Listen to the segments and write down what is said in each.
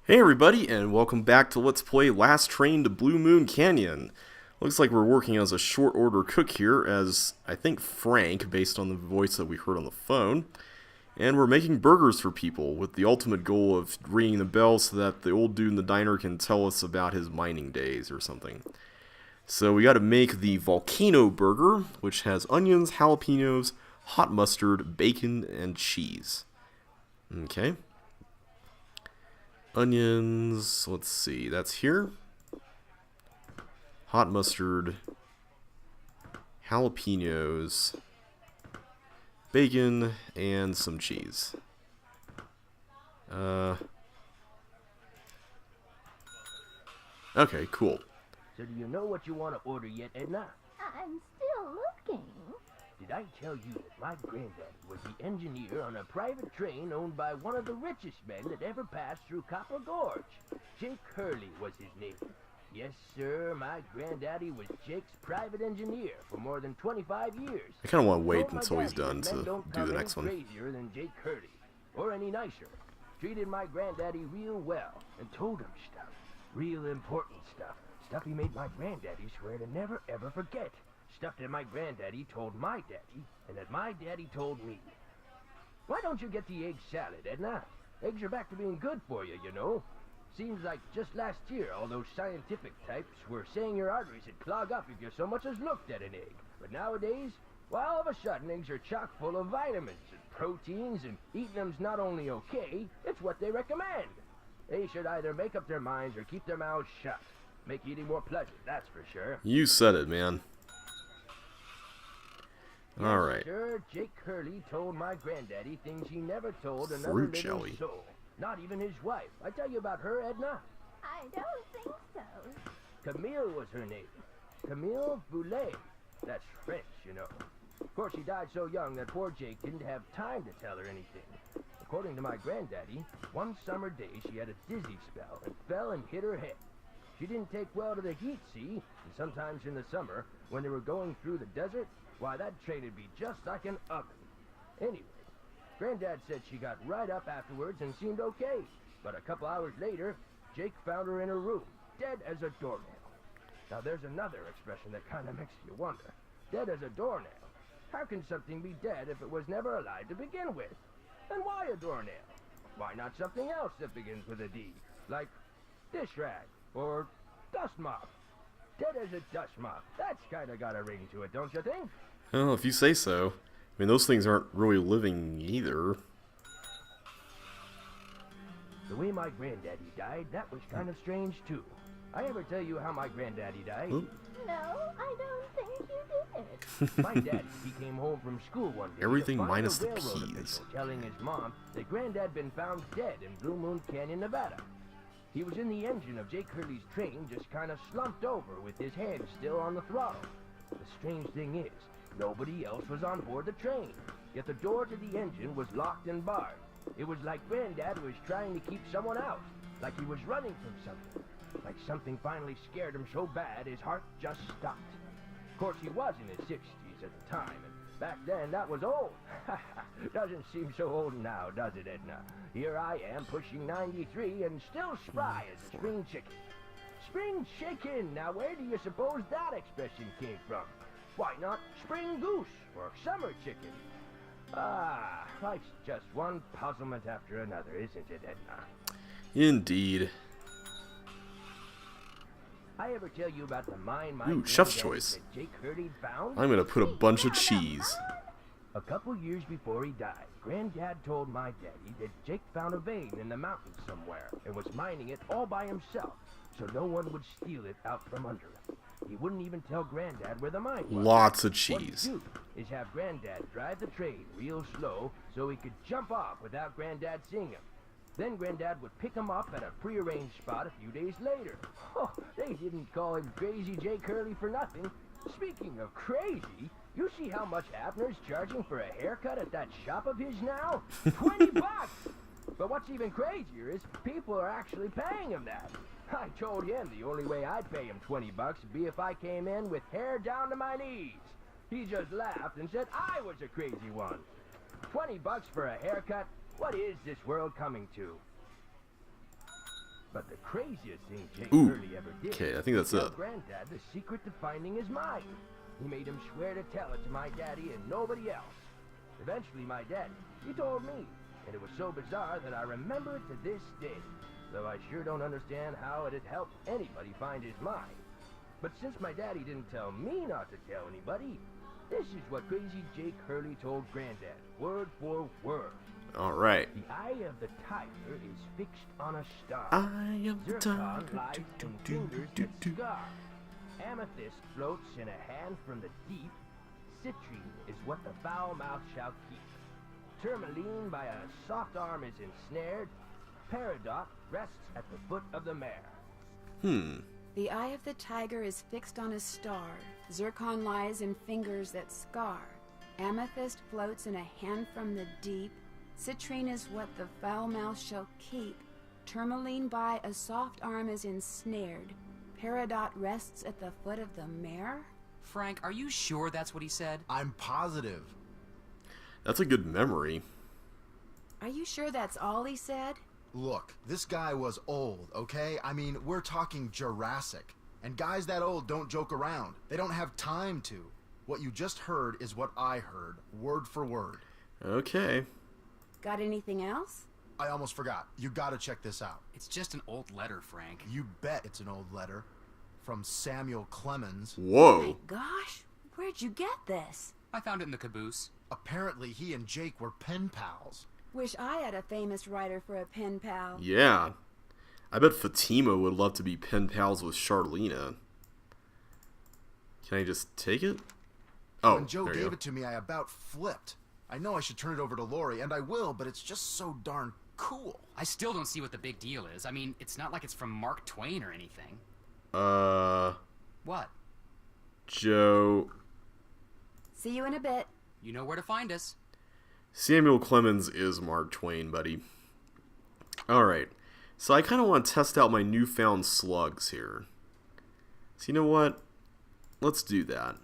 Hey everybody, and welcome back to Let's Play Last Train to Blue Moon Canyon. Looks like we're working as a short order cook here as, I think, Frank, based on the voice that we heard on the phone. And we're making burgers for people, with the ultimate goal of ringing the bell so that the old dude in the diner can tell us about his mining days or something. So we gotta make the volcano burger, which has onions, jalapenos, hot mustard, bacon, and cheese. Okay. Onions, let's see, that's here. Hot mustard, jalapenos, bacon, and some cheese. Okay, cool. So do you know what you want to order yet, Edna? I'm still looking. Did I tell you that my granddad was the engineer on a private train owned by one of the richest men that ever passed through Copper Gorge? Jake Hurley was his name. Yes, sir, my granddaddy was Jake's private engineer for more than 25 years. I kind of want to wait Told my until he's daddy done that men to don't do come the any next one. crazier than Jake Hurley, or any nicer. Treated my granddaddy real well and told him stuff, real important stuff. Stuff he made my granddaddy swear to never ever forget. Stuff that my granddaddy told my daddy, and that my daddy told me. Why don't you get the egg salad, Edna? Eggs are back to being good for you, you know. Seems like just last year, all those scientific types were saying your arteries would clog up if you so much as looked at an egg. But nowadays, well, all of a sudden, eggs are chock full of vitamins and proteins, and eating them's not only okay, it's what they recommend. They should either make up their minds or keep their mouths shut. Make eating more pleasant, that's for sure. You said it, man. Alright. Yes, sir, Jake Hurley told my granddaddy things he never told another Fruit living jelly. soul. Not even his wife. I tell you about her, Edna. I don't think so. Camille was her name. Camille Boulet. That's French, you know. Of course, she died so young that poor Jake didn't have time to tell her anything. According to my granddaddy, one summer day she had a dizzy spell and fell and hit her head. She didn't take well to the heat, see? And sometimes in the summer, when they were going through the desert, why, that train would be just like an oven. Anyway, Granddad said she got right up afterwards and seemed okay. But a couple hours later, Jake found her in her room, dead as a doornail. Now there's another expression that kind of makes you wonder. Dead as a doornail. How can something be dead if it was never alive to begin with? And why a doornail? Why not something else that begins with a D? Like dish rag or dust mop. Dead as a dust mop. That's kind of got a ring to it, don't you think? Well, if you say so. I mean, those things aren't really living either. The way my granddaddy died, that was kind of strange, too. I ever tell you how my granddaddy died? Oop. No, I don't think you did. My daddy, he came home from school one day. Everything to find minus a the railroad peas. official telling his mom that Granddad been found dead in Blue Moon Canyon, Nevada. He was in the engine of Jake Hurley's train, just kind of slumped over with his hand still on the throttle. The strange thing is, nobody else was on board the train, yet the door to the engine was locked and barred. It was like Granddad was trying to keep someone out, like he was running from something, like something finally scared him so bad his heart just stopped. Of course, he was in his 60s at the time, and back then that was old. Doesn't seem so old now, does it, Edna? Here I am, pushing 93 and still spry as a spring chicken. Spring chicken! Now where do you suppose that expression came from? Why not spring goose or summer chicken? Ah, life's just one puzzlement after another, isn't it, Edna? Indeed. I ever tell you about the mine my Ooh, chef's granddaddy choice. said Jake Hurley found? I'm gonna put a bunch of cheese. A couple years before he died, Granddad told my daddy that Jake found a vein in the mountains somewhere and was mining it all by himself, so no one would steal it out from under him. He wouldn't even tell Granddad where the mine was. Lots of What he'd cheese. do is have Granddad drive the train real slow so he could jump off without Granddad seeing him. Then Granddad would pick him up at a prearranged spot a few days later. Oh, they didn't call him Crazy Jake Hurley for nothing. Speaking of crazy, you see how much Abner's charging for a haircut at that shop of his now? 20 bucks! But what's even crazier is people are actually paying him that. I told him the only way I'd pay him 20 bucks would be if I came in with hair down to my knees. He just laughed and said I was a crazy one. 20 bucks for a haircut? What is this world coming to? But the craziest thing Jake Ooh, Hurley ever did okay, I think that's was tell it. Granddad the secret to finding his mine. He made him swear to tell it to my daddy and nobody else. Eventually, my daddy, he told me, and it was so bizarre that I remember it to this day, though I sure don't understand how it had helped anybody find his mine. But since my daddy didn't tell me not to tell anybody, this is what crazy Jake Hurley told Granddad, word for word. Alright. The eye of the tiger is fixed on a star. Eye of the Zircon tiger. lies in fingers that scar. Amethyst floats in a hand from the deep. Citrine is what the foul mouth shall keep. Tourmaline by a soft arm is ensnared. Peridot rests at the foot of the mare. The eye of the tiger is fixed on a star. Zircon lies in fingers that scar. Amethyst floats in a hand from the deep. Citrine is what the foul mouth shall keep. Tourmaline by a soft arm is ensnared. Peridot rests at the foot of the mare? Frank, are you sure that's what he said? I'm positive. That's a good memory. Are you sure that's all he said? Look, this guy was old, okay? I mean, we're talking Jurassic. And guys that old don't joke around. They don't have time to. What you just heard is what I heard, word for word. Okay. Got anything else? I almost forgot. You gotta check this out. It's just an old letter, Frank. You bet it's an old letter. From Samuel Clemens. Whoa. Gosh, where'd you get this? I found it in the caboose. Apparently he and Jake were pen pals. Wish I had a famous writer for a pen pal. Yeah. I bet Fatima would love to be pen pals with Charlena. Can I just take it? Oh, When Joe there you gave go. it to me, I about flipped. I know I should turn it over to Lori, and I will, but it's just so darn cool. I still don't see what the big deal is. I mean, it's not like it's from Mark Twain or anything. What? Joe. See you in a bit. You know where to find us. Samuel Clemens is Mark Twain, buddy. Alright. So I kind of want to test out my newfound slugs here. So you know what? Let's do that.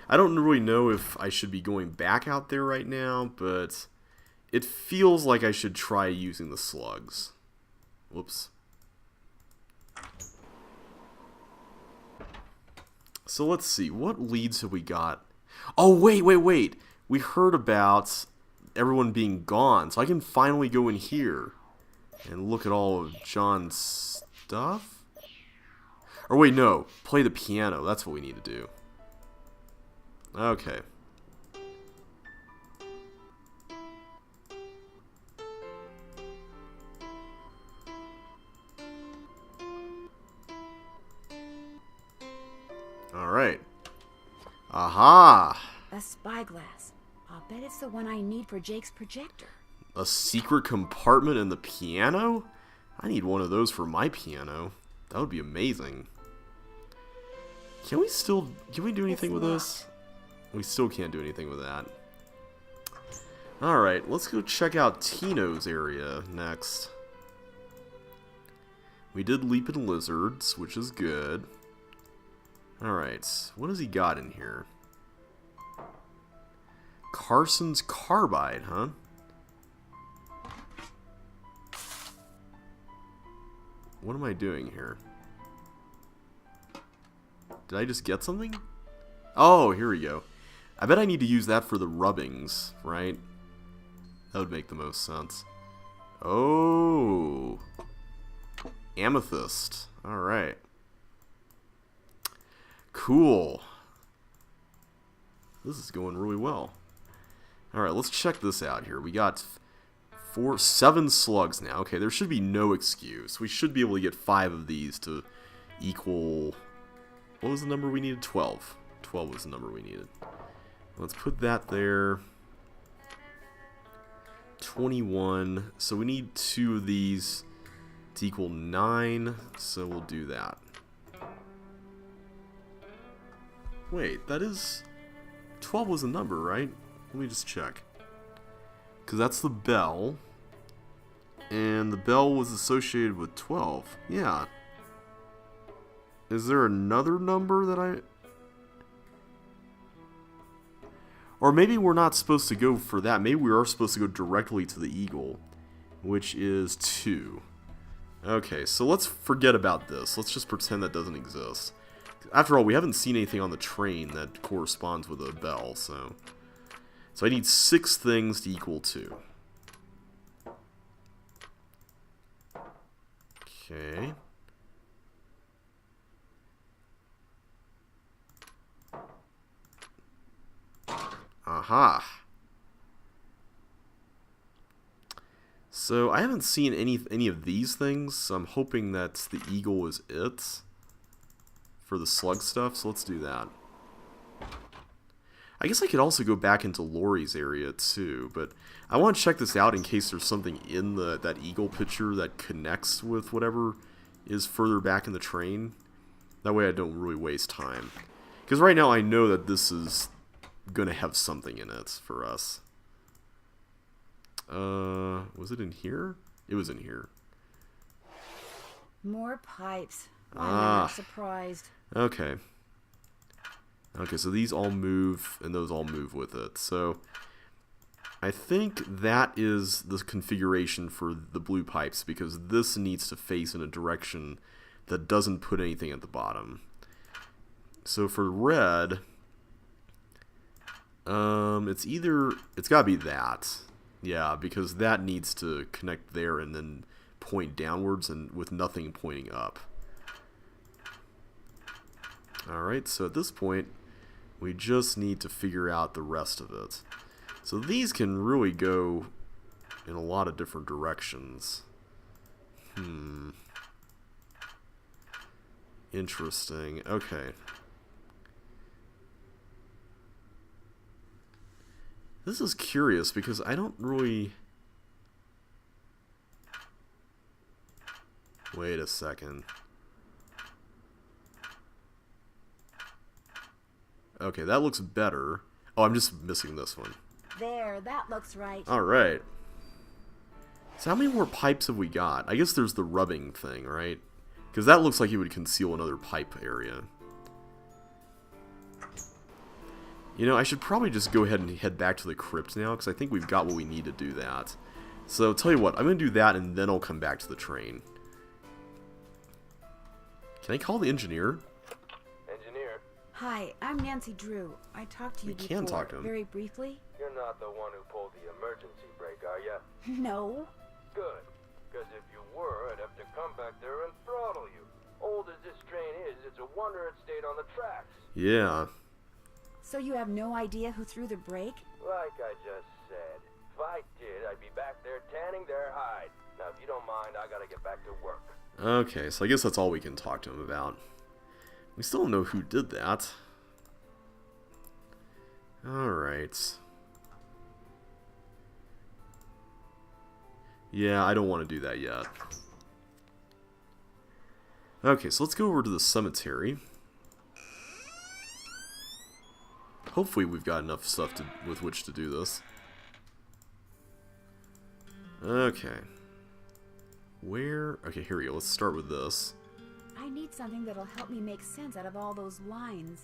I don't really know if I should be going back out there right now, but it feels like I should try using the slugs. Whoops. So let's see, what leads have we got? Oh, wait. We heard about everyone being gone, so I can finally go in here and look at all of John's stuff? Or wait, no, play the piano, that's what we need to do. Okay. Alright. Aha! A spyglass. I'll bet it's the one I need for Jake's projector. A secret compartment in the piano? I need one of those for my piano. That would be amazing. Can we do anything with this? We still can't do anything with that. Alright, let's go check out Tino's area next. We did Leaping Lizards, which is good. Alright, what has he got in here? Carson's Carbide, huh? What am I doing here? Did I just get something? Oh, here we go. I bet I need to use that for the rubbings, right? That would make the most sense. Oh. Amethyst. Alright. Cool. This is going really well. Alright, let's check this out here. We got 7 slugs now. Okay, there should be no excuse. We should be able to get 5 of these to equal... What was the number we needed? 12. 12 was the number we needed. Let's put that there. 21. So we need 2 of these to equal 9. So we'll do that. Wait, that is... 12 was the number, right? Let me just check. Because that's the bell. And the bell was associated with 12. Yeah. Is there another number that I... Or maybe we're not supposed to go for that. Maybe we are supposed to go directly to the eagle. which is 2. Okay, so let's forget about this. Let's just pretend that doesn't exist. After all, we haven't seen anything on the train that corresponds with a bell, so I need 6 things to equal 2. Okay. Aha. So I haven't seen any of these things, so I'm hoping that the eagle is it for the slug stuff, so let's do that. I guess I could also go back into Lori's area too, but I want to check this out in case there's something in that eagle picture that connects with whatever is further back in the train. That way I don't really waste time. Because right now I know that this is going to have something in it for us. Was it in here? It was in here. More pipes. I'm not surprised. Okay. Okay, so these all move, and those all move with it. So I think that is the configuration for the blue pipes, because this needs to face in a direction that doesn't put anything at the bottom. So for red, it's gotta be that. Yeah, because that needs to connect there and then point downwards and with nothing pointing up. Alright, so at this point, we just need to figure out the rest of it. So these can really go in a lot of different directions. Interesting. Okay. This is curious because I don't really... Wait a second. Okay, that looks better. Oh, I'm just missing this one. There, that looks right. Alright. So how many more pipes have we got? I guess there's the rubbing thing, right? Because that looks like it would conceal another pipe area. You know, I should probably just go ahead and head back to the crypt now, because I think we've got what we need to do that. So, tell you what, I'm going to do that, and then I'll come back to the train. Can I call the engineer? Engineer, Hi, I'm Nancy Drew. I talked to you We before, can talk to him. very briefly. you're not the one who pulled the emergency brake, are ya? No. Good. Because if you were, I'd have to come back there and throttle you. Old as this train is, it's a wonder it stayed on the tracks. Yeah. So you have no idea who threw the brake? Like I just said, if I did, I'd be back there tanning their hide. Now, if you don't mind, I gotta get back to work. Okay, so I guess that's all we can talk to him about. We still don't know who did that. Alright. Yeah, I don't want to do that yet. Okay, so let's go over to the cemetery. Hopefully we've got enough stuff with which to do this. Okay. Where? Okay, here we go. Let's start with this. I need something that'll help me make sense out of all those lines.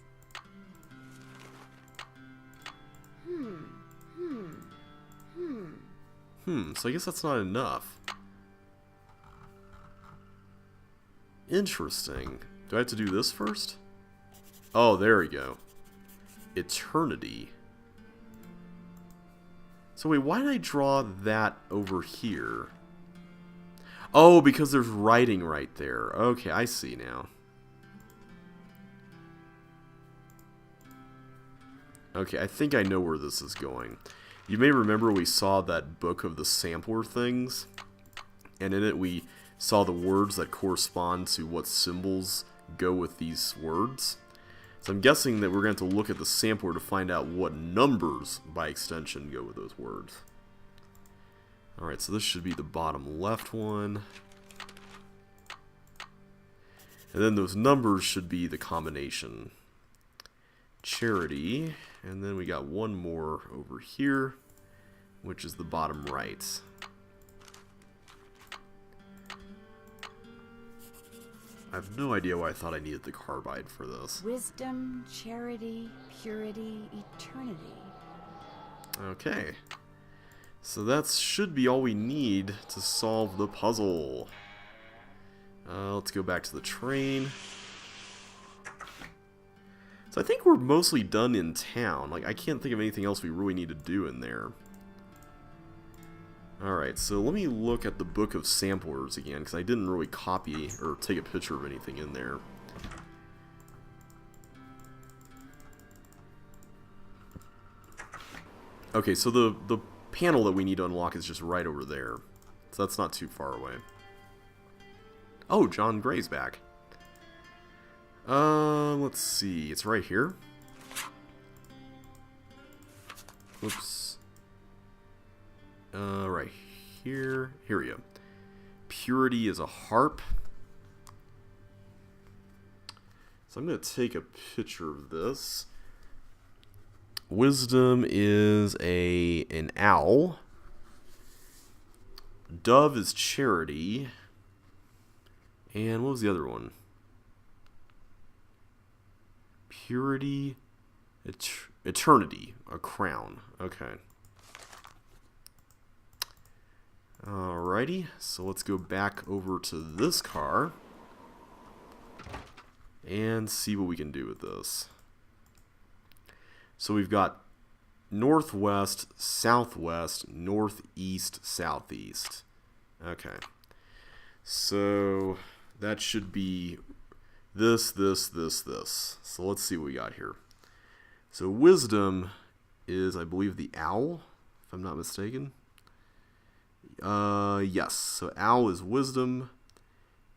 So I guess that's not enough. Interesting. Do I have to do this first? Oh, there we go. Eternity. So wait, why did I draw that over here? Oh, because there's writing right there. Okay, I see now. Okay, I think I know where this is going. You may remember we saw that book of the sampler things, and in it we saw the words that correspond to what symbols go with these words. So I'm guessing that we're going to have to look at the sampler to find out what numbers, by extension, go with those words. Alright, so this should be the bottom left one. And then those numbers should be the combination. Charity. And then we got one more over here, which is the bottom right. I have no idea why I thought I needed the carbide for this. Wisdom, charity, purity, eternity. Okay. So that should be all we need to solve the puzzle. Let's go back to the train. So I think we're mostly done in town. Like, I can't think of anything else we really need to do in there. Alright, so let me look at the book of samplers again, because I didn't really copy or take a picture of anything in there. Okay, so the panel that we need to unlock is just right over there. So that's not too far away. Oh, John Gray's back. Let's see. It's right here. Whoops. Right here. Here we go. Purity is a harp. So I'm going to take a picture of this. Wisdom is an owl. Dove is charity. And what was the other one? Purity, eternity, a crown. Okay. Alrighty, so let's go back over to this car and see what we can do with this. So we've got northwest, southwest, northeast, southeast. Okay. So that should be this. So let's see what we got here. So wisdom is, I believe, the owl, if I'm not mistaken. Yes. So owl is wisdom.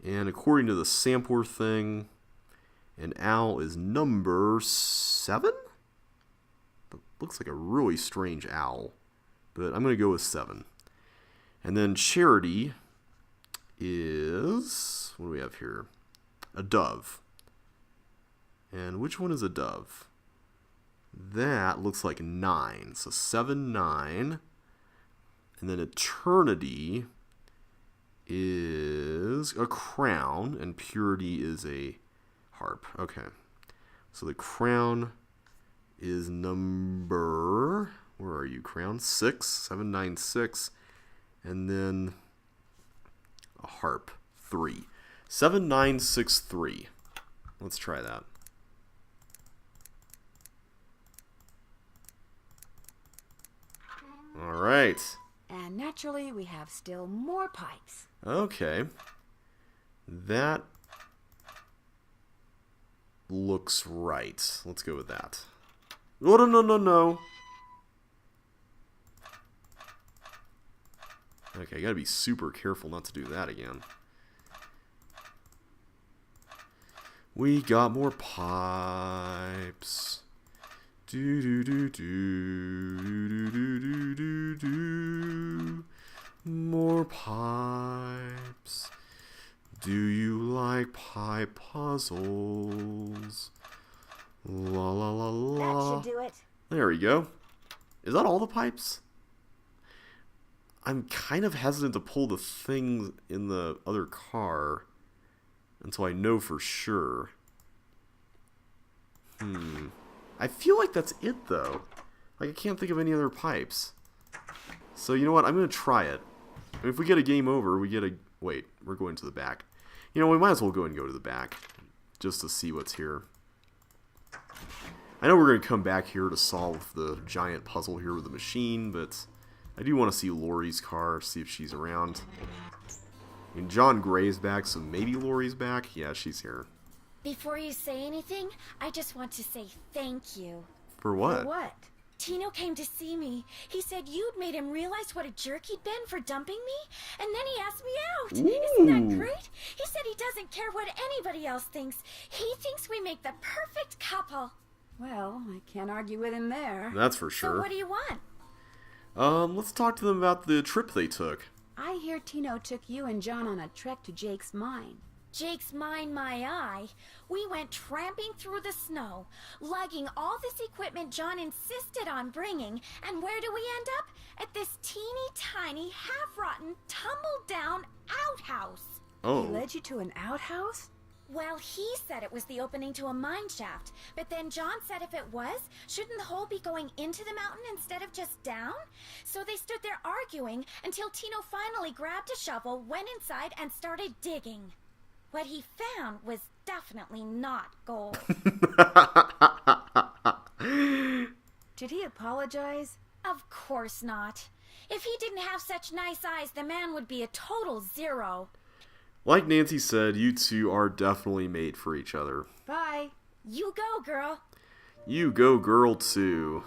And according to the sampler thing, an owl is number 7? That looks like a really strange owl. But I'm going to go with 7. And then charity is, what do we have here? A dove. And which one is a dove? That looks like 9. So 7, 9. And then eternity is a crown, and purity is a harp. Okay. So the crown is number, where are you, crown? 6, 7, 9, 6. And then a harp, 3. 7, 9, 6, 3. Let's try that. All right. And naturally, we have still more pipes. Okay. That looks right. Let's go with that. Oh, no. Okay, I gotta be super careful not to do that again. We got more pipes. Do. More pipes. Do you like pipe puzzles? La la la la. That should do it. There we go. Is that all the pipes? I'm kind of hesitant to pull the things in the other car until I know for sure. I feel like that's it, though. Like, I can't think of any other pipes. So, you know what? I'm going to try it. And if we get a game over, we get a... Wait, we're going to the back. You know, we might as well go to the back. Just to see what's here. I know we're going to come back here to solve the giant puzzle here with the machine, but I do want to see Lori's car, see if she's around. I mean, John Gray's back, so maybe Lori's back. Yeah, she's here. Before you say anything, I just want to say thank you. For what? For what? Tino came to see me. He said you'd made him realize what a jerk he'd been for dumping me, and then he asked me out. Isn't that great? He said he doesn't care what anybody else thinks. He thinks we make the perfect couple. Well, I can't argue with him there. That's for So sure. what do you want? Let's talk to them about the trip they took. I hear Tino took you and John on a trek to Jake's mine. Jake's mine, my eye. We went tramping through the snow, lugging all this equipment John insisted on bringing, and where do we end up? At this teeny tiny, half-rotten, tumble-down outhouse. Oh. He led you to an outhouse? Well, he said it was the opening to a mine shaft, but then John said if it was, shouldn't the hole be going into the mountain instead of just down? So they stood there arguing until Tino finally grabbed a shovel, went inside, and started digging. What he found was definitely not gold. Did he apologize? Of course not. If he didn't have such nice eyes, the man would be a total zero. Like Nancy said, you two are definitely made for each other. Bye. You go, girl. You go, girl, too.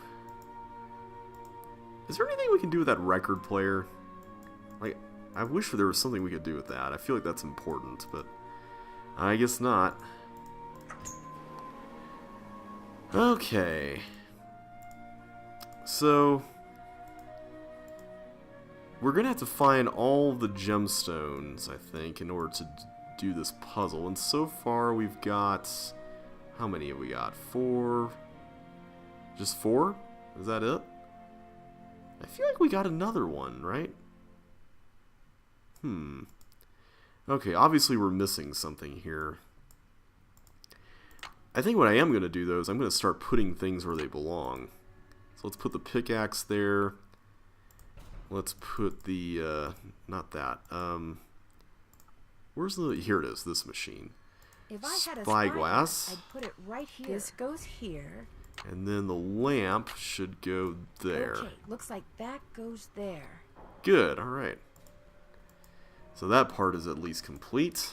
Is there anything we can do with that record player? Like, I wish there was something we could do with that. I feel like that's important, but I guess not. Okay. So, we're going to have to find all the gemstones, I think, in order to do this puzzle. And so far, we've got... How many have we got? 4? Just 4? Is that it? I feel like we got another one, right? Okay, obviously we're missing something here. I think what I am going to do, though, is I'm going to start putting things where they belong. So let's put the pickaxe there. Let's put the, not that. Where's the, here it is, this machine. If I had a Spyglass. I'd put it right here. This goes here. And then the lamp should go there. Okay, looks like that goes there. Good, alright. So that part is at least complete.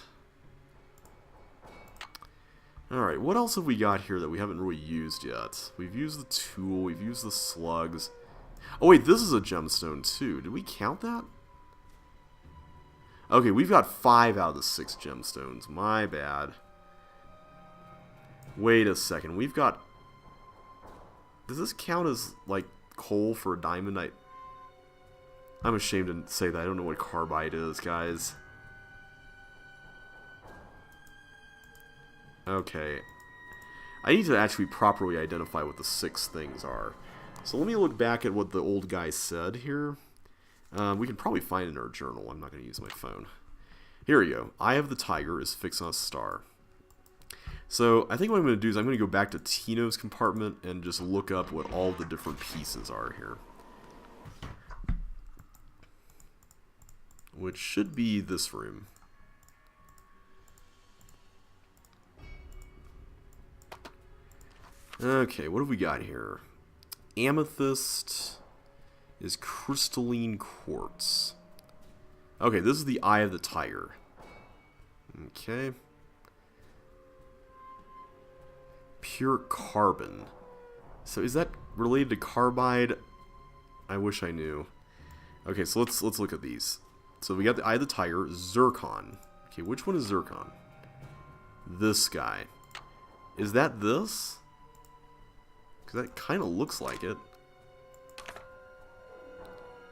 Alright, what else have we got here that we haven't really used yet? We've used the tool, we've used the slugs. Oh wait, this is a gemstone too. Did we count that? Okay, we've got 5 out of the 6 gemstones. My bad. Wait a second, we've got... Does this count as, like, coal for a diamond? I'm ashamed to say that. I don't know what carbide is, guys. Okay. I need to actually properly identify what the 6 things are. So let me look back at what the old guy said here. We can probably find it in our journal. I'm not going to use my phone. Here we go. Eye of the Tiger is fixed on a star. So I think what I'm going to do is I'm going to go back to Tino's compartment and just look up what all the different pieces are here. Which should be this room. Okay, what have we got here? Amethyst is crystalline quartz. Okay, this is the Eye of the Tiger. Okay. Pure carbon. So is that related to carbide? I wish I knew. Okay, so let's look at these. So we got the Eye of the Tiger, zircon. Okay, which one is zircon? This guy. Is that this? Because that kind of looks like it.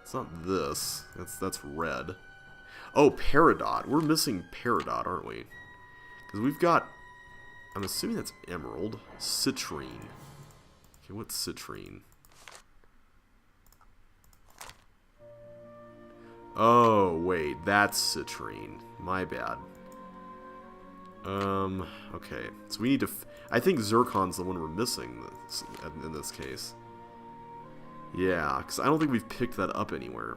It's not this. That's red. Oh, peridot. We're missing peridot, aren't we? Because we've got... I'm assuming that's emerald. Citrine. Okay, what's citrine? Oh, wait. That's citrine. My bad. Okay. So we need to... I think zircon's the one we're missing in this case. Yeah, because I don't think we've picked that up anywhere.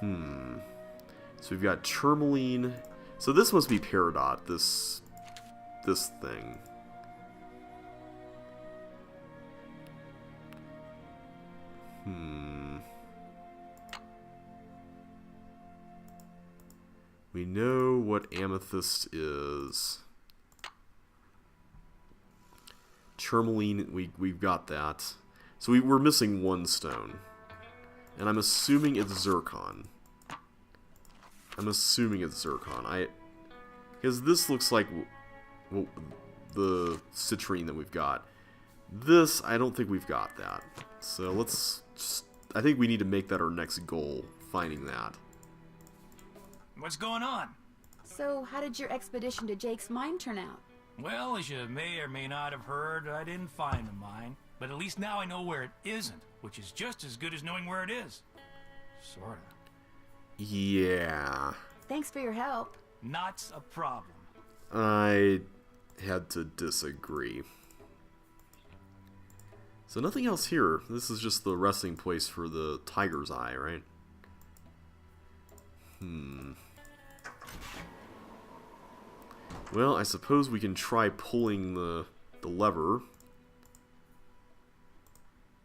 So we've got tourmaline. So this must be peridot, this thing. We know what amethyst is. Tourmaline, we've got that. So we're missing one stone. And I'm assuming it's zircon. Because this looks like the citrine that we've got. This, I don't think we've got that. So I think we need to make that our next goal, finding that. What's going on? So, how did your expedition to Jake's mine turn out? Well, as you may or may not have heard, I didn't find the mine. But at least now I know where it isn't, which is just as good as knowing where it is. Sorta. Yeah. Thanks for your help. Not a problem. I had to disagree. So nothing else here. This is just the resting place for the tiger's eye, right? Well, I suppose we can try pulling the lever.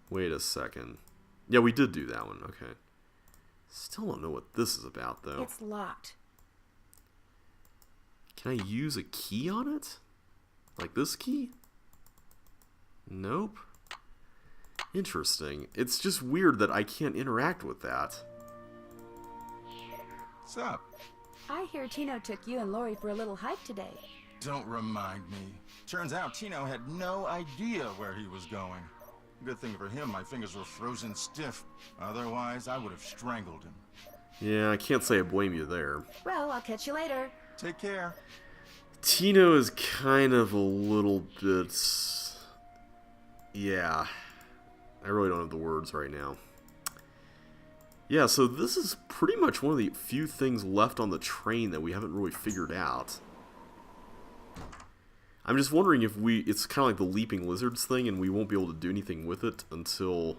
Wait a second. Yeah, we did do that one. Okay. Still don't know what this is about, though. It's locked. Can I use a key on it? Like this key? Nope. Interesting. It's just weird that I can't interact with that. What's up? I hear Tino took you and Lori for a little hike today. Don't remind me. Turns out Tino had no idea where he was going. Good thing for him, my fingers were frozen stiff. Otherwise, I would have strangled him. Yeah, I can't say I blame you there. Well, I'll catch you later. Take care. Tino is kind of a little bit... Yeah. I really don't have the words right now. Yeah, so this is pretty much one of the few things left on the train that we haven't really figured out. I'm just wondering if it's kind of like the leaping lizards thing and we won't be able to do anything with it until...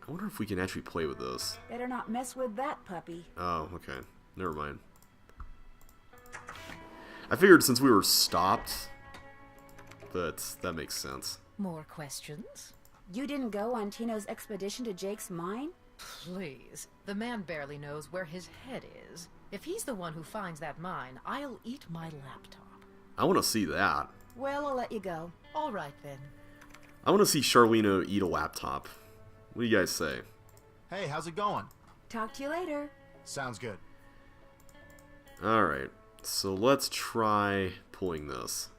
I wonder if we can actually play with this. Better not mess with that puppy. Oh, okay. Never mind. I figured since we were stopped, but that makes sense. More questions? You didn't go on Tino's expedition to Jake's mine? Please. The man barely knows where his head is. If he's the one who finds that mine, I'll eat my laptop. I want to see that. Well, I'll let you go. All right, then. I want to see Charlena eat a laptop. What do you guys say? Hey, how's it going? Talk to you later. Sounds good. Alright, so let's try pulling this.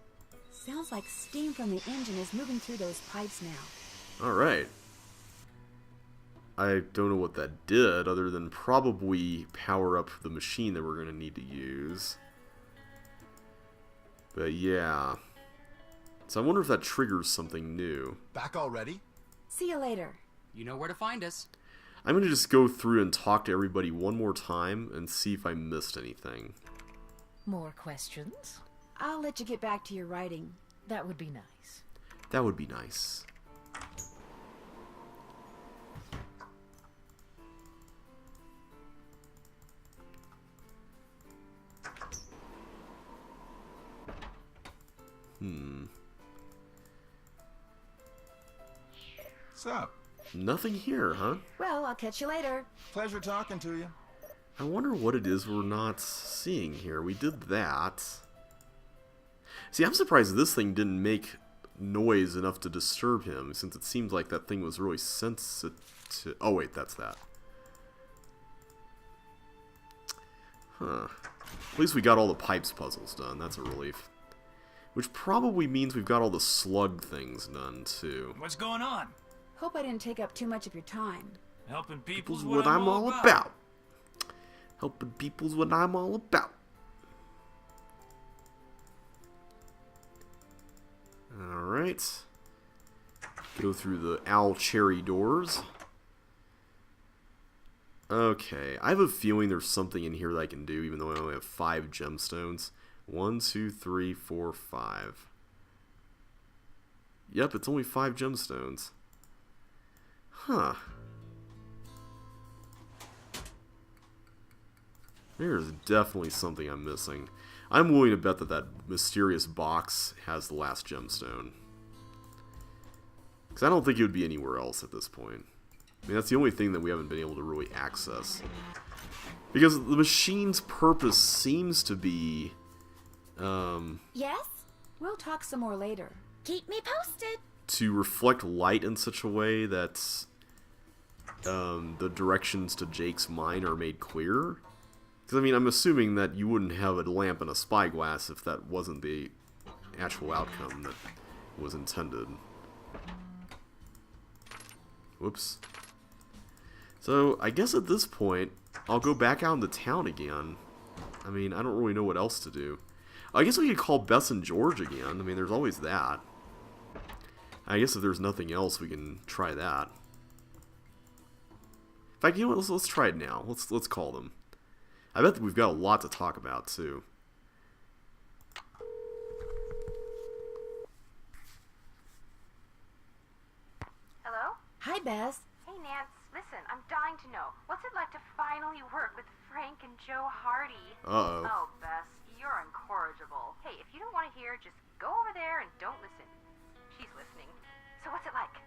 Sounds like steam from the engine is moving through those pipes now. Alright. I don't know what that did, other than probably power up the machine that we're going to need to use. But yeah. So I wonder if that triggers something new. Back already? See you later. You know where to find us. I'm going to just go through and talk to everybody one more time and see if I missed anything. More questions? I'll let you get back to your writing. That would be nice. That would be nice. What's up? Nothing here, huh? Well, I'll catch you later. Pleasure talking to you. I wonder what it is we're not seeing here. We did that. See, I'm surprised this thing didn't make noise enough to disturb him, since it seems like that thing was really sensitive. Oh, wait, that's that. Huh. At least we got all the pipes puzzles done. That's a relief. Which probably means we've got all the slug things done, too. What's going on? Hope I didn't take up too much of your time. Helping people's People's what I'm all about. Helping people's what I'm all about. Alright. Go through the owl cherry doors. Okay, I have a feeling there's something in here that I can do, even though I only have 5 gemstones. 1, 2, 3, 4, 5. Yep, it's only 5 gemstones. Huh. There's definitely something I'm missing. I'm willing to bet that that mysterious box has the last gemstone. Because I don't think it would be anywhere else at this point. I mean, that's the only thing that we haven't been able to really access. Because the machine's purpose seems to be... Yes? We'll talk some more later. Keep me posted. to reflect light in such a way that the directions to Jake's mine are made clear. Because, I mean, I'm assuming that you wouldn't have a lamp and a spyglass if that wasn't the actual outcome that was intended. Whoops. So, I guess at this point, I'll go back out into town again. I mean, I don't really know what else to do. I guess we could call Bess and George again. I mean, there's always that. I guess if there's nothing else, we can try that. In fact, you know what? Let's try it now. Let's call them. I bet that we've got a lot to talk about, too. Hello? Hi, Bess. Hey, Nance. Listen, I'm dying to know. What's it like to finally work with Frank and Joe Hardy? Uh-oh. Oh, Bess, you're incorrigible. Hey, if you don't want to hear, just go over there and don't listen. She's listening. So what's it like?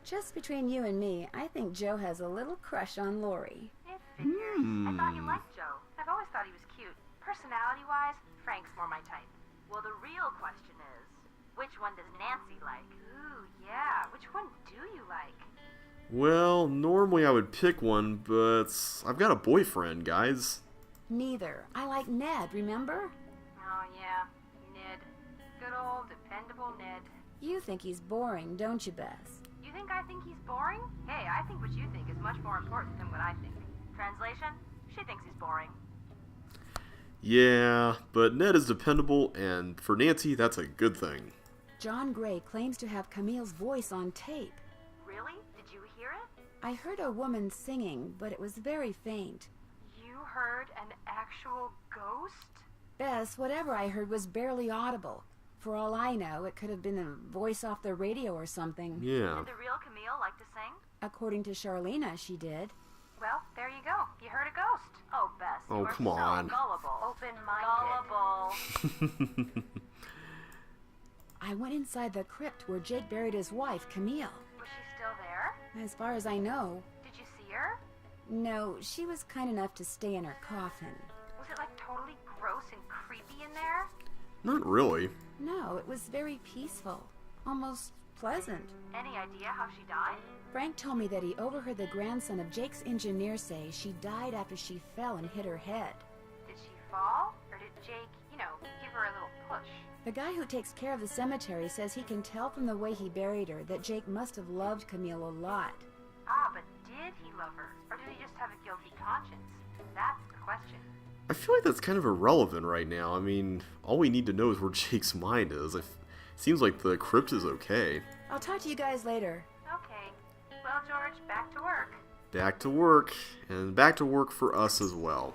Just between you and me, I think Joe has a little crush on Lori. It figures. I thought you liked Joe. I've always thought he was cute. Personality-wise, Frank's more my type. Well, the real question is, which one does Nancy like? Ooh, yeah. Which one do you like? Well, normally I would pick one, but I've got a boyfriend, guys. Neither. I like Ned, remember? Oh, yeah. Ned. Good old, dependable Ned. You think he's boring, don't you, Bess? You think I think he's boring? Hey, I think what you think is much more important than what I think. Translation? She thinks he's boring. Yeah, but Ned is dependable, and for Nancy, that's a good thing. John Gray claims to have Camille's voice on tape. Really? Did you hear it? I heard a woman singing, but it was very faint. You heard an actual ghost? Bess, whatever I heard was barely audible. For all I know, it could have been a voice off the radio or something. Yeah. Did the real Camille like to sing? According to Charlena, she did. Well, there you go. You heard a ghost. Oh, Bess, Oh, you are come so on. gullible. Open-minded. Gullible. I went inside the crypt where Jake buried his wife, Camille. Was she still there? As far as I know. Did you see her? No, she was kind enough to stay in her coffin. Was it like totally gross and creepy in there? Not really. No, it was very peaceful. Almost pleasant. Any idea how she died? Frank told me that he overheard the grandson of Jake's engineer say she died after she fell and hit her head. Did she fall? Or did Jake, give her a little push? The guy who takes care of the cemetery says he can tell from the way he buried her that Jake must have loved Camille a lot. Ah, but did he love her? Or did he just have a guilty conscience? That's the question. I feel like that's kind of irrelevant right now. I mean, all we need to know is where Jake's mind is. It seems like the crypt is okay. I'll talk to you guys later. Okay. Well, George, back to work. Back to work, and back to work for us as well.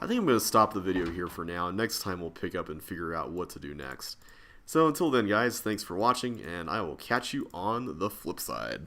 I think I'm going to stop the video here for now, and next time we'll pick up and figure out what to do next. So until then, guys, thanks for watching, and I will catch you on the flip side.